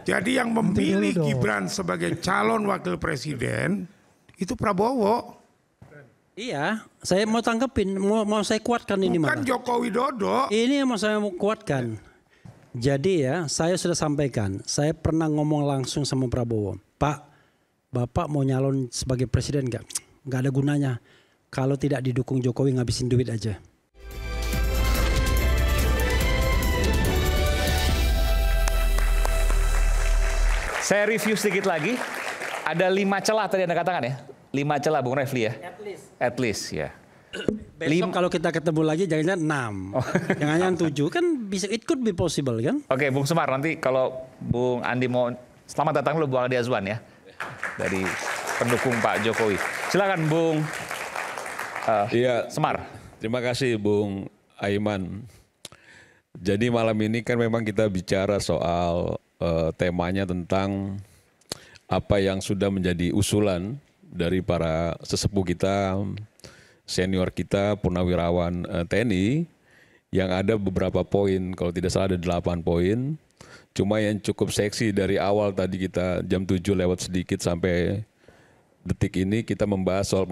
Jadi yang memilih Gibran sebagai calon wakil presiden itu Prabowo. Iya, saya mau tanggepin, mau saya kuatkan ini bukan Joko Widodo. Ini yang mau saya mau kuatkan. Jadi ya, saya sudah sampaikan, saya pernah ngomong langsung sama Prabowo, Pak, Bapak mau nyalon sebagai presiden nggak? Nggak ada gunanya. Kalau tidak didukung Jokowi ngabisin duit aja. Saya review sedikit lagi. Ada 5 celah tadi Anda katakan ya? 5 celah Bung Refli ya? At least ya. Besok kalau kita ketemu lagi jangan-jangan 6. Oh. Jangan-jangan 7 kan bisa, it could be possible kan? Oke, Bung Semar, nanti kalau Bung Andi mau selamat datang dulu Bung Andi Azwan ya. Dari pendukung Pak Jokowi. Silakan Bung Semar. Terima kasih Bung Aiman. Jadi malam ini kan memang kita bicara soal temanya tentang apa yang sudah menjadi usulan dari para sesepuh kita, senior kita, purnawirawan TNI, yang ada beberapa poin, kalau tidak salah ada 8 poin. Cuma yang cukup seksi dari awal tadi kita jam 7 lewat sedikit sampai detik ini kita membahas soal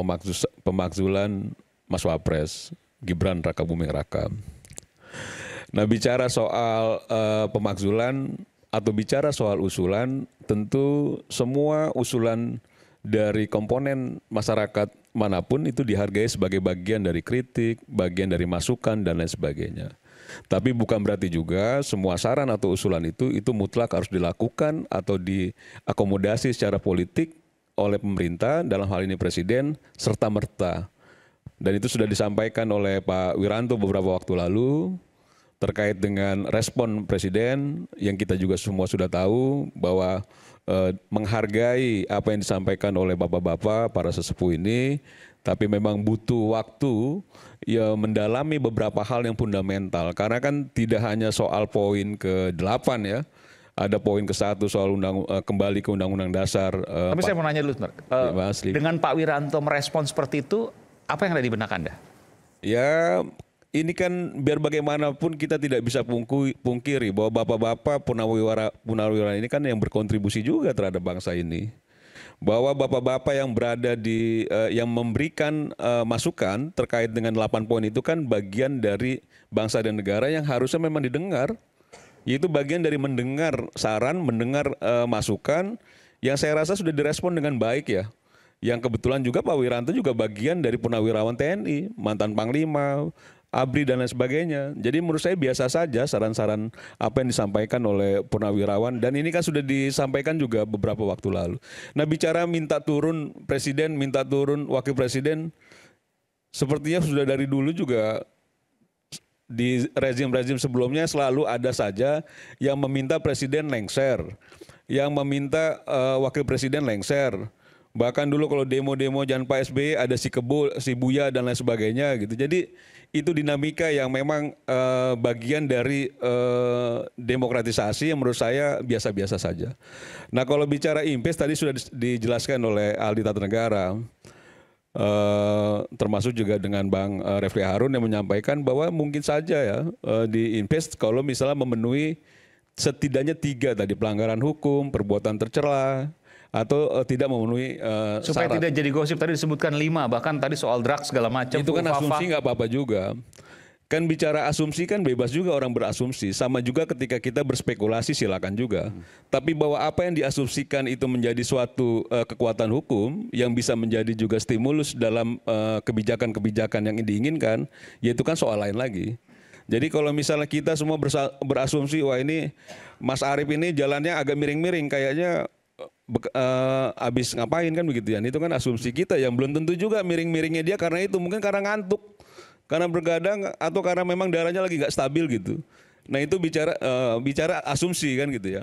pemakzulan Mas Wapres, Gibran Rakabuming Raka. Nah bicara soal pemakzulan atau bicara soal usulan, tentu semua usulan dari komponen masyarakat manapun itu dihargai sebagai bagian dari kritik, bagian dari masukan dan lain sebagainya. Tapi bukan berarti juga semua saran atau usulan itu mutlak harus dilakukan atau diakomodasi secara politik oleh pemerintah, dalam hal ini presiden, serta-merta. Dan itu sudah disampaikan oleh Pak Wiranto beberapa waktu lalu, terkait dengan respon presiden yang kita juga semua sudah tahu bahwa menghargai apa yang disampaikan oleh bapak-bapak para sesepuh ini, tapi memang butuh waktu ya mendalami beberapa hal yang fundamental, karena kan tidak hanya soal poin ke-8 ya, ada poin ke-1 soal kembali ke Undang-Undang Dasar. Tapi saya mau nanya dulu, dengan Pak Wiranto merespon seperti itu, apa yang ada di benak Anda? Ya, ini kan biar bagaimanapun kita tidak bisa pungkiri bahwa bapak-bapak purnawirawan ini kan yang berkontribusi juga terhadap bangsa ini. Bahwa bapak-bapak yang berada di, yang memberikan masukan terkait dengan 8 poin itu kan bagian dari bangsa dan negara yang harusnya memang didengar. Yaitu bagian dari mendengar saran, mendengar masukan yang saya rasa sudah direspon dengan baik ya. Yang kebetulan juga Pak Wiranto juga bagian dari purnawirawan TNI, mantan Panglima, ABRI dan lain sebagainya. Jadi menurut saya biasa saja saran-saran apa yang disampaikan oleh purnawirawan, dan ini kan sudah disampaikan juga beberapa waktu lalu. Nah bicara minta turun presiden, minta turun wakil presiden, sepertinya sudah dari dulu juga di rezim-rezim sebelumnya selalu ada saja yang meminta presiden lengser, yang meminta wakil presiden lengser. Bahkan dulu kalau demo-demo jangan Pak SBY ada si Kebo, si Buya dan lain sebagainya gitu. Jadi itu dinamika yang memang bagian dari demokratisasi yang menurut saya biasa-biasa saja. Nah kalau bicara impes tadi sudah dijelaskan oleh Aldi Tata Negara, termasuk juga dengan Bang Refli Harun yang menyampaikan bahwa mungkin saja ya di impes kalau misalnya memenuhi setidaknya 3 tadi, pelanggaran hukum, perbuatan tercela, atau tidak memenuhi supaya syarat. Tidak jadi gosip, tadi disebutkan 5, bahkan tadi soal drugs segala macam. Itu kan asumsi nggak apa-apa juga. Kan bicara asumsi kan bebas juga orang berasumsi. Sama juga ketika kita berspekulasi silakan juga. Tapi bahwa apa yang diasumsikan itu menjadi suatu kekuatan hukum yang bisa menjadi juga stimulus dalam kebijakan-kebijakan yang diinginkan, yaitu kan soal lain lagi. Jadi kalau misalnya kita semua berasumsi wah ini Mas Arief ini jalannya agak miring-miring kayaknya habis ngapain kan begitu ya. Itu kan asumsi kita yang belum tentu juga miring-miringnya dia karena itu, mungkin karena ngantuk, karena bergadang, atau karena memang darahnya lagi nggak stabil gitu. Nah itu bicara asumsi kan gitu ya.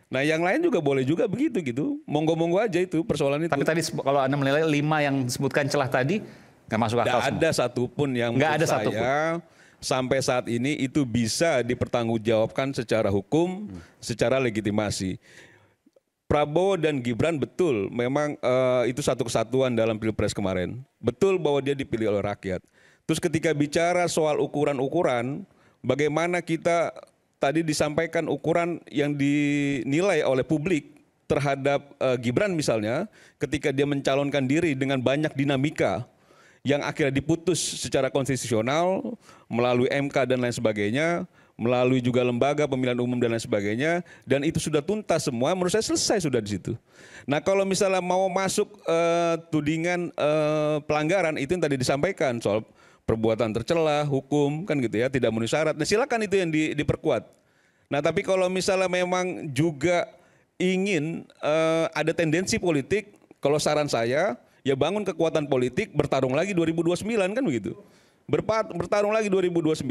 Nah yang lain juga boleh juga begitu gitu, monggo-monggo aja itu persoalan itu. Tapi tadi kalau Anda menilai 5 yang disebutkan celah tadi nggak masuk akal. Nggak ada satupun yang menurut saya sampai saat ini itu bisa dipertanggungjawabkan secara hukum, secara legitimasi. Prabowo dan Gibran betul memang itu satu kesatuan dalam Pilpres kemarin. Betul bahwa dia dipilih oleh rakyat. Terus ketika bicara soal ukuran-ukuran, bagaimana kita tadi disampaikan ukuran yang dinilai oleh publik terhadap Gibran misalnya ketika dia mencalonkan diri dengan banyak dinamika yang akhirnya diputus secara konstitusional melalui MK dan lain sebagainya, melalui juga lembaga pemilihan umum dan lain sebagainya, dan itu sudah tuntas semua, menurut saya selesai sudah di situ. Nah kalau misalnya mau masuk tudingan pelanggaran itu yang tadi disampaikan soal perbuatan tercela, hukum kan gitu ya, tidak memenuhi syarat. Nah silakan itu yang diperkuat. Nah tapi kalau misalnya memang juga ingin ada tendensi politik, kalau saran saya ya bangun kekuatan politik, bertarung lagi 2029 kan begitu. Bertarung lagi 2029,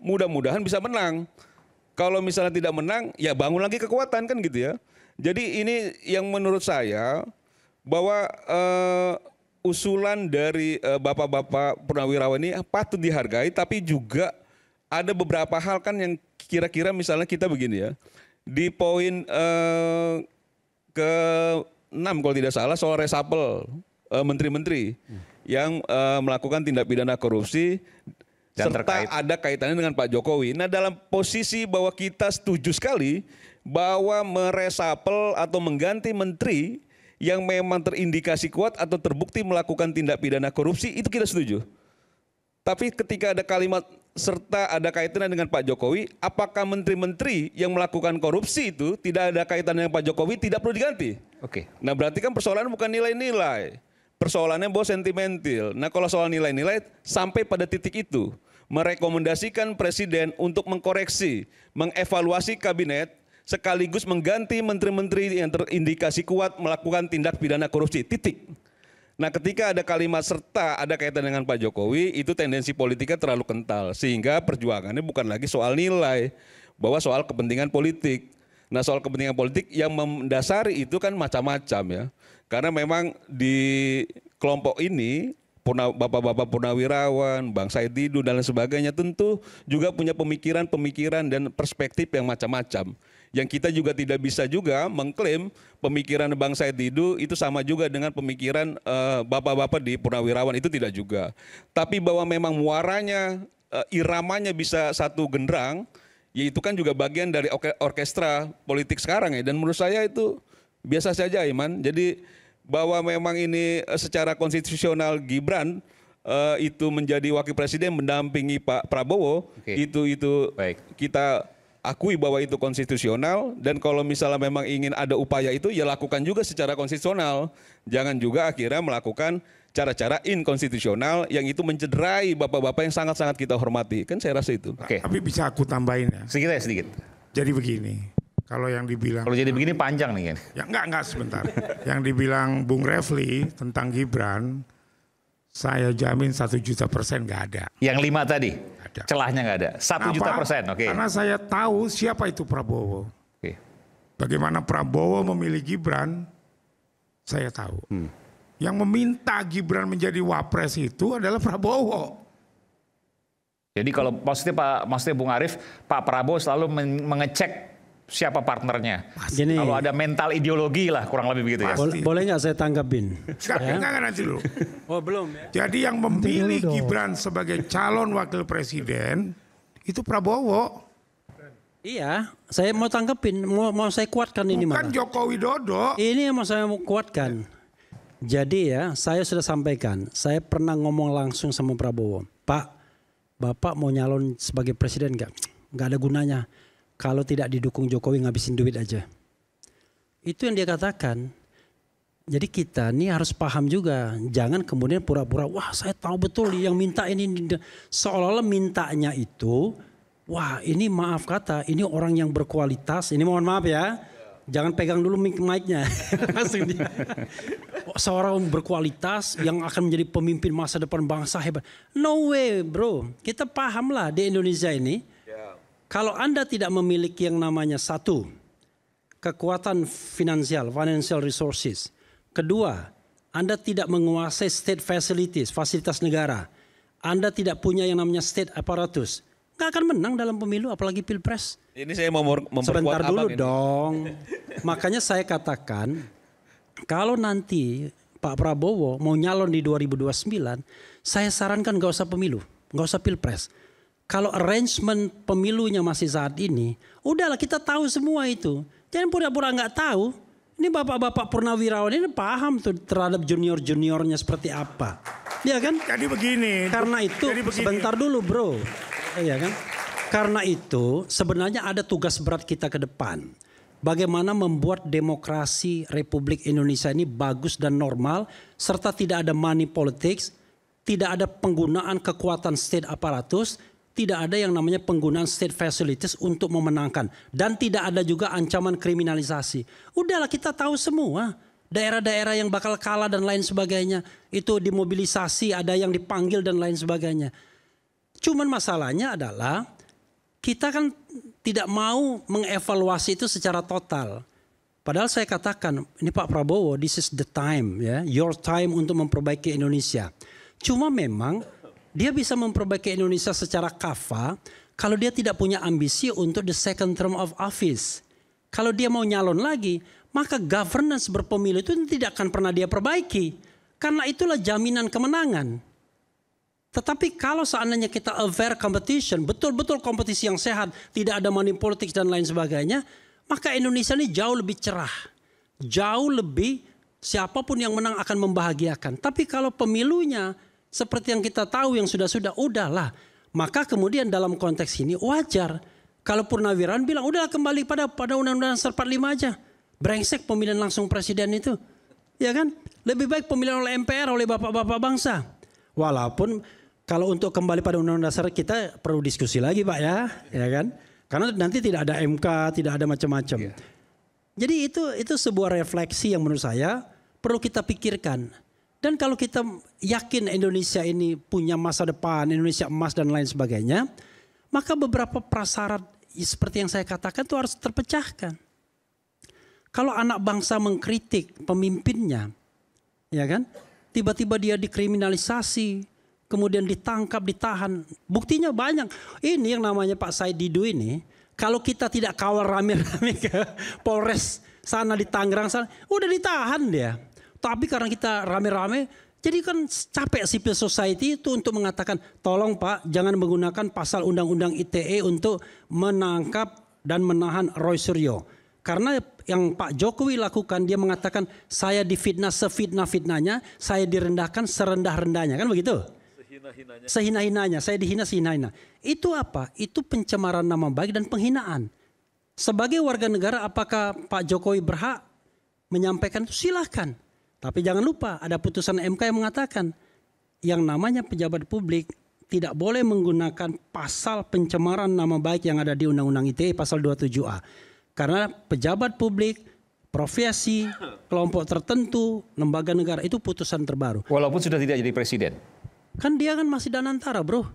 mudah-mudahan bisa menang. Kalau misalnya tidak menang, ya bangun lagi kekuatan kan gitu ya. Jadi ini yang menurut saya bahwa usulan dari bapak-bapak purnawirawan ini patut dihargai, tapi juga ada beberapa hal kan yang kira-kira misalnya kita begini ya. Di poin ke-6 kalau tidak salah soal reshuffle menteri-menteri yang melakukan tindak pidana korupsi dan serta ada kaitannya dengan Pak Jokowi. Nah dalam posisi bahwa kita setuju sekali bahwa mereshuffle atau mengganti menteri yang memang terindikasi kuat atau terbukti melakukan tindak pidana korupsi itu kita setuju. Tapi ketika ada kalimat serta ada kaitannya dengan Pak Jokowi, apakah menteri-menteri yang melakukan korupsi itu tidak ada kaitannya dengan Pak Jokowi tidak perlu diganti? Oke. Nah berarti kan persoalannya bukan nilai-nilai. Persoalannya bahwa sentimental. Nah kalau soal nilai-nilai sampai pada titik itu merekomendasikan presiden untuk mengkoreksi, mengevaluasi kabinet sekaligus mengganti menteri-menteri yang terindikasi kuat melakukan tindak pidana korupsi. Titik. Nah ketika ada kalimat serta ada kaitan dengan Pak Jokowi itu tendensi politiknya terlalu kental sehingga perjuangannya bukan lagi soal nilai, bahwa soal kepentingan politik. Nah soal kepentingan politik yang mendasari itu kan macam-macam ya. Karena memang di kelompok ini, bapak-bapak purnawirawan, Bang Said Didu dan lain sebagainya tentu juga punya pemikiran-pemikiran dan perspektif yang macam-macam. Yang kita juga tidak bisa juga mengklaim pemikiran Bang Said Didu itu sama juga dengan pemikiran bapak-bapak di purnawirawan, itu tidak juga. Tapi bahwa memang muaranya, iramanya bisa satu genderang, ya itu kan juga bagian dari orkestra politik sekarang ya. Dan menurut saya itu biasa saja Iman. Jadi bahwa memang ini secara konstitusional Gibran itu menjadi wakil presiden mendampingi Pak Prabowo, itu baik. Kita akui bahwa itu konstitusional, dan kalau misalnya memang ingin ada upaya itu ya lakukan juga secara konstitusional. Jangan juga akhirnya melakukan cara-cara inkonstitusional yang itu mencederai bapak-bapak yang sangat-sangat kita hormati. Kan saya rasa itu. Oke. Tapi bisa aku tambahin ya. Sedikit. Jadi begini. Kalau yang dibilang, kalau jadi begini panjang nih kan? Ya enggak sebentar. Yang dibilang Bung Refli tentang Gibran, saya jamin 1 juta % nggak ada. Yang 5 tadi, ada. Celahnya nggak ada. 1 juta %, oke. Karena saya tahu siapa itu Prabowo. Oke. Bagaimana Prabowo memilih Gibran, saya tahu. Yang meminta Gibran menjadi wapres itu adalah Prabowo. Jadi kalau maksudnya Bung Arief, Pak Prabowo selalu mengecek siapa partnernya. Gini, kalau ada mental ideologi lah kurang lebih begitu ya. Boleh nggak saya tanggapin? Enggak nanti dulu. Oh belum ya. Jadi yang memilih Gibran sebagai calon wakil presiden itu Prabowo. Iya, saya mau tanggapin, mau saya kuatkan ini bukan Joko Widodo. Ini yang mau saya kuatkan. Jadi ya, saya sudah sampaikan, saya pernah ngomong langsung sama Prabowo, Pak, Bapak mau nyalon sebagai presiden nggak? Nggak ada gunanya. Kalau tidak didukung Jokowi ngabisin duit aja. Itu yang dia katakan. Jadi kita nih harus paham juga. Jangan kemudian pura-pura, wah saya tahu betul yang minta ini. Seolah-olah mintanya itu, wah ini maaf kata, ini orang yang berkualitas. Ini mohon maaf ya. Jangan pegang dulu mic-nya. Langsung dia. Seorang berkualitas yang akan menjadi pemimpin masa depan bangsa hebat. No way bro. Kita pahamlah di Indonesia ini. Kalau Anda tidak memiliki yang namanya satu, kekuatan finansial, financial resources. Kedua, Anda tidak menguasai state facilities, fasilitas negara. Anda tidak punya yang namanya state apparatus. Nggak akan menang dalam pemilu, apalagi pilpres. Ini saya mau memperkuat sebentar dulu ini. Dong. Makanya saya katakan, kalau nanti Pak Prabowo mau nyalon di 2029, saya sarankan nggak usah pemilu, nggak usah pilpres. Kalau arrangement pemilunya masih saat ini, udahlah kita tahu semua itu. Jangan pura-pura nggak tahu. Ini bapak-bapak purnawirawan ini paham tuh terhadap junior-juniornya seperti apa. Iya kan? Jadi begini. Karena itu, sebentar dulu bro. Iya kan? Karena itu sebenarnya ada tugas berat kita ke depan. Bagaimana membuat demokrasi Republik Indonesia ini bagus dan normal. Serta tidak ada money politics. Tidak ada penggunaan kekuatan state aparatus. Tidak ada yang namanya penggunaan state facilities untuk memenangkan. Dan tidak ada juga ancaman kriminalisasi. Udahlah kita tahu semua. Daerah-daerah yang bakal kalah dan lain sebagainya. Itu dimobilisasi, ada yang dipanggil dan lain sebagainya. Cuman masalahnya adalah kita kan tidak mau mengevaluasi itu secara total. Padahal saya katakan, ini Pak Prabowo, this is the time, ya, your time untuk memperbaiki Indonesia. Cuma memang dia bisa memperbaiki Indonesia secara kafa kalau dia tidak punya ambisi untuk the second term of office. Kalau dia mau nyalon lagi, maka governance berpemilu itu tidak akan pernah dia perbaiki. Karena itulah jaminan kemenangan. Tetapi kalau seandainya kita a fair competition, betul-betul kompetisi yang sehat, tidak ada money politics dan lain sebagainya, maka Indonesia ini jauh lebih cerah. Jauh lebih siapapun yang menang akan membahagiakan. Tapi kalau pemilunya seperti yang kita tahu yang sudah-sudah, udahlah. Maka kemudian dalam konteks ini wajar. Kalau Purnawirawan bilang, udahlah kembali pada Undang-Undang 45 aja. Brengsek pemilihan langsung presiden itu. Ya kan? Lebih baik pemilihan oleh MPR, oleh bapak-bapak bangsa. Walaupun kalau untuk kembali pada Undang-Undang Dasar kita perlu diskusi lagi Pak ya. Ya kan? Karena nanti tidak ada MK, tidak ada macam-macam. Jadi itu sebuah refleksi yang menurut saya perlu kita pikirkan. Dan kalau kita yakin Indonesia ini punya masa depan, Indonesia emas dan lain sebagainya, maka beberapa prasyarat seperti yang saya katakan itu harus terpecahkan. Kalau anak bangsa mengkritik pemimpinnya, ya kan, tiba-tiba dia dikriminalisasi, kemudian ditangkap, ditahan, buktinya banyak. Ini yang namanya Pak Said Didu ini, kalau kita tidak kawal rame-rame ke Polres sana di Tangerang sana, udah ditahan dia. Tapi karena kita rame-rame, jadi kan capek civil society itu untuk mengatakan, tolong Pak jangan menggunakan pasal Undang-Undang ITE untuk menangkap dan menahan Roy Suryo. Karena yang Pak Jokowi lakukan, dia mengatakan saya difitnah sefitnah-fitnahnya, saya direndahkan serendah-rendahnya, kan begitu? Sehina-hinanya, saya dihina sehina-hina. Itu apa? Itu pencemaran nama baik dan penghinaan. Sebagai warga negara apakah Pak Jokowi berhak menyampaikan itu? Silahkan. Tapi jangan lupa ada putusan MK yang mengatakan yang namanya pejabat publik tidak boleh menggunakan pasal pencemaran nama baik yang ada di Undang-Undang ITE pasal 27A. Karena pejabat publik, profesi, kelompok tertentu, lembaga negara itu putusan terbaru. Walaupun sudah tidak jadi presiden. Kan dia kan masih danantara bro.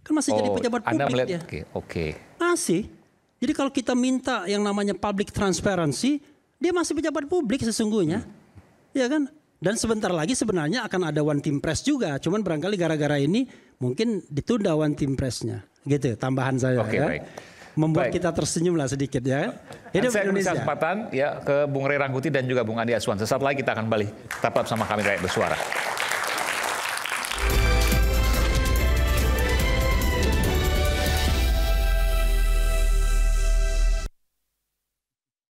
Kan masih jadi pejabat publik. Anda melihat, dia. Oke. Masih. Jadi kalau kita minta yang namanya public transparency, dia masih pejabat publik sesungguhnya. Ya kan? Dan sebentar lagi sebenarnya akan ada one team press juga. Cuman barangkali gara-gara ini mungkin ditunda one team pressnya. Gitu tambahan saya. Oke, ya. baik. Membuat baik. kita tersenyum lah sedikit ya. Hidup saya Indonesia. Kesempatan ya ke Bung Ray Rangkuti dan juga Bung Andi Azwan. Sesaat lagi kita akan balik. Tetap sama kami Rakyat Bersuara.